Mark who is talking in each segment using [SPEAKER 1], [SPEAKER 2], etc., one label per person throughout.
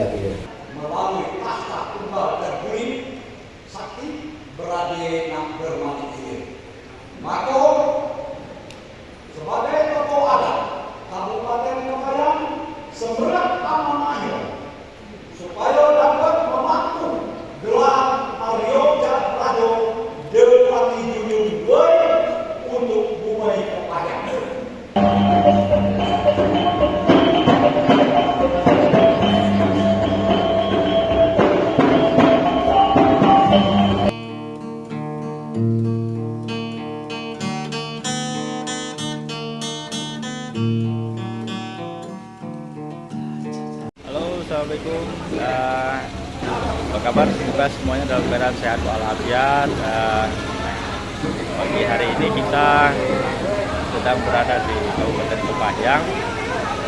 [SPEAKER 1] Kepayang ini.
[SPEAKER 2] Melalui tahta tunggal terguling sakti berade nang bermati ini. Maka sebagai tokoh adat Kabupaten Kepayang seberat amanahnya supaya dapat membantu gelar Aryoja Rajo Depati Junjung Wei untuk Bumai Kepayang.
[SPEAKER 3] Assalamualaikum, apa kabar? Semoga semuanya dalam keadaan sehat walafiat. Pagi hari ini kita sedang berada di Kabupaten Kepayang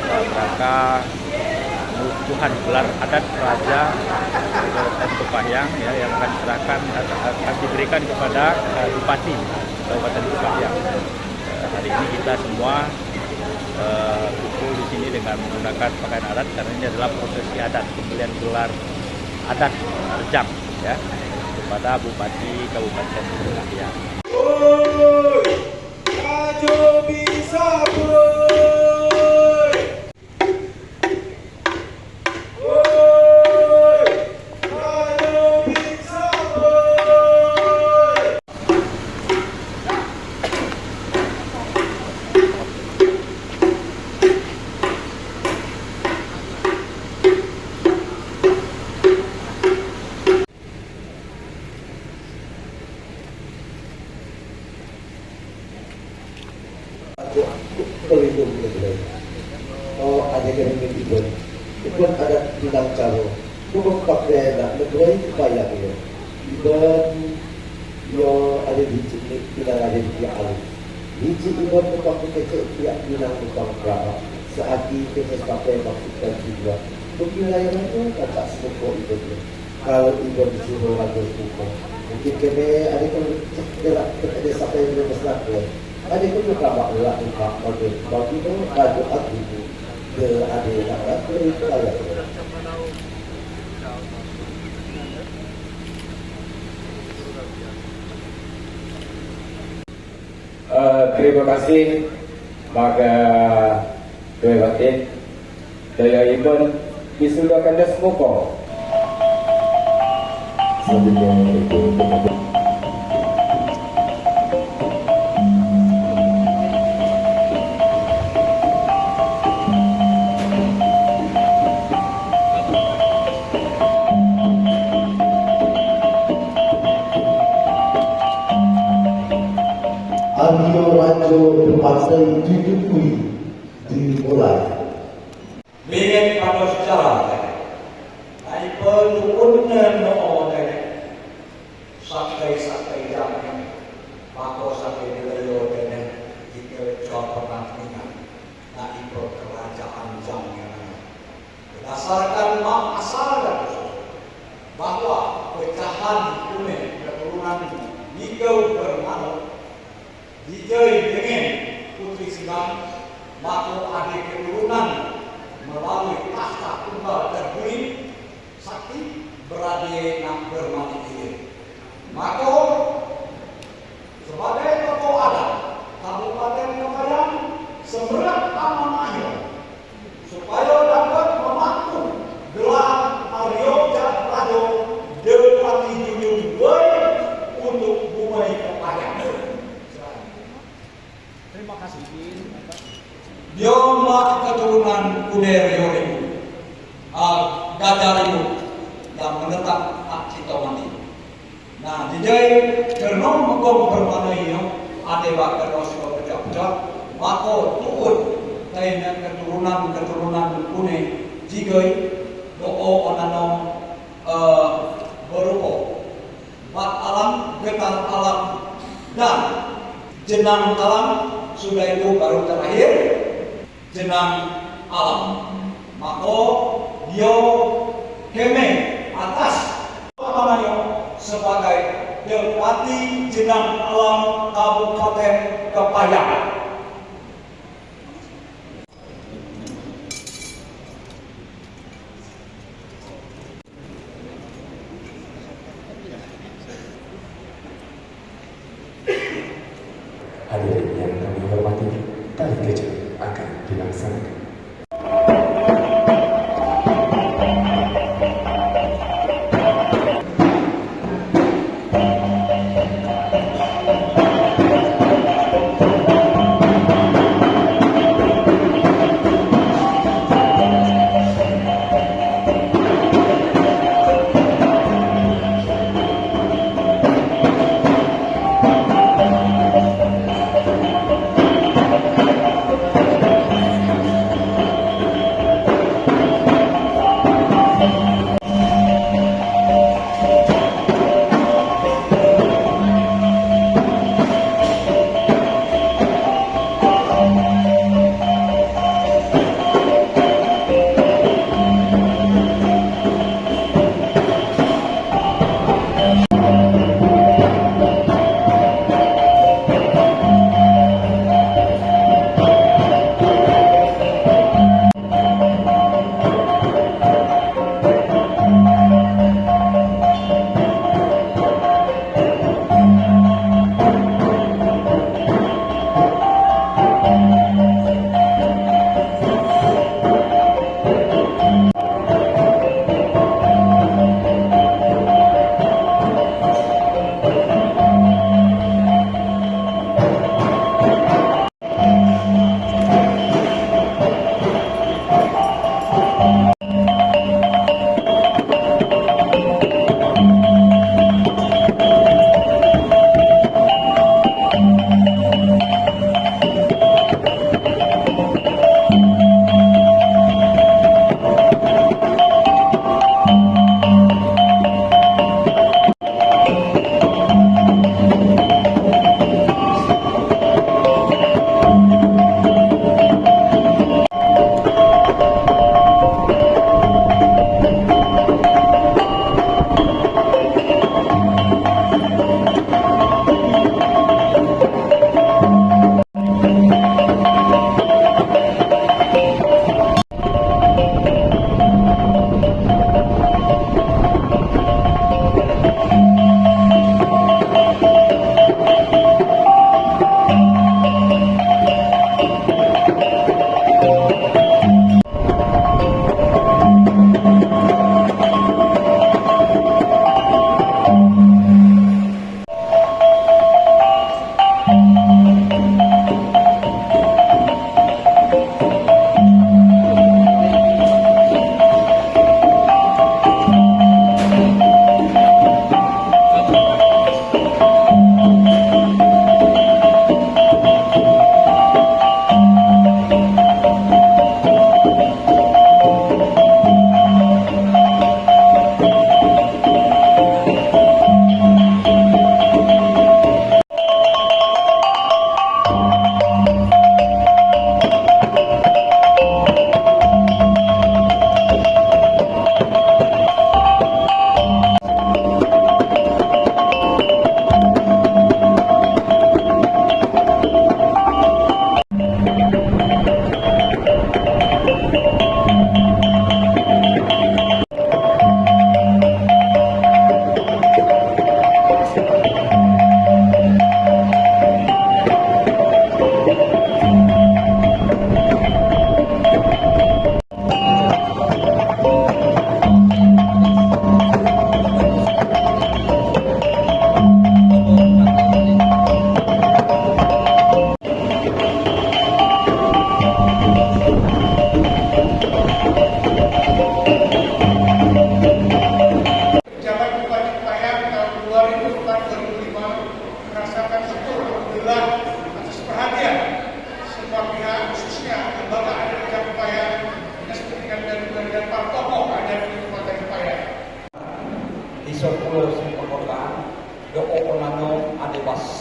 [SPEAKER 3] dalam rangka pengukuhan gelar adat Raja Kabupaten Kepayang yang akan diberikan kepada Bupati Kabupaten Kepayang. Hari ini kita semua kumpul di sini dengan menggunakan pakaian adat karena ini adalah prosesi adat pemberian gelar adat rejang ya kepada Bupati Kabupaten Kepayang.
[SPEAKER 2] Maju bisa bro.
[SPEAKER 1] Pelindung negeri. Oh, ada yang ikut. Ikut ada bidang calo. Bukan pakai nak negeri Kepayang ini. Iban yo ada di sini bidang ada di alim. Di sini iban bukan kecil tiap bidang bukan berapa. Saat ini kita pakai maksudkan juga. Pemilihan itu kata semua itu. Kalau iban disuruh lagi semua. Mungkin kena ada kan gerak ada sampai di besar tu. Ada pun juga bakal buka bagi itu raju aku ke ada nak itu ayat.
[SPEAKER 4] Terima kasih maka Tuan Batin Daya Ibn disudahkan dah semua.
[SPEAKER 1] Aryo Rajo Depati Junjung Wei dimulai.
[SPEAKER 2] Bilik pada sejarah dari penurunan sakai jamin maka sakai nilai dan kita coba penantian dari kerajaan jamin berdasarkan mak asal dan bahwa pecahan kuning keturunan Nikau bermanut dijai dengan Putri Singang maka ada keturunan melalui tahta tunggal terguling sakti berade nang bermati ini. Maka sebagai tokoh adat Kabupaten Kepayang seberat amanahnya supaya dapat membantu gelar Aryoja Rajo Depati Junjung Wei untuk Bumai Kepayang. Terima kasih. Biomlah keturunan Kuder Yoribu, Gajah Ribu yang menetap tak cita mati. Nah, dijai kerana menggong bermanai ada bakal rosiko pecah-pecah, maka turut lainnya keturunan kuning jigai doa onanom berupa bat alam, getar alam dan jenang alam. Sudah itu baru terakhir jenang alam. Maka dia keme atas namanya sebagai Depati Jenang Alam Kabupaten Kepayang.
[SPEAKER 5] Hadirin yang kami hormati, tari kecil akan dilaksanakan.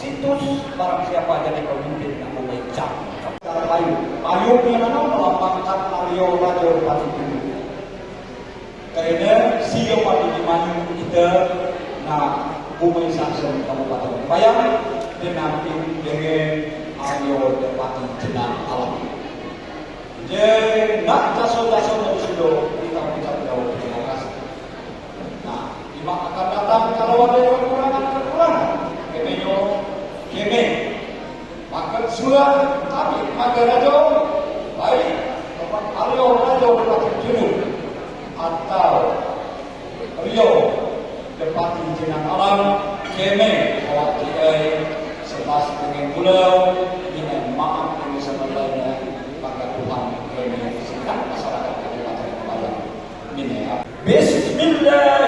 [SPEAKER 2] situs barang siapa jadi pemimpin yang memecah. Payungnya melambangkan Aryo Rajo Pati Dulu. Kayaknya siyo pati di mana kita na bumi saksem Kabupaten Bayang dengan Aryo Pati Jenang Alam. Jadi nak jaso-jaso dari sudah kita ucap jauh terima kasih. Nah, lima akan datang kalau ada kekurangan, kene maka Semua tapi maka rajo baik Aryo rajo Depati Junub atau Rio Depati Jenang Alam keme awak kiai sebas dengan pulau dengan maaf dengan sebenarnya maka Tuhan keme singkat masyarakat Kabupaten Kebayang. Bismillah.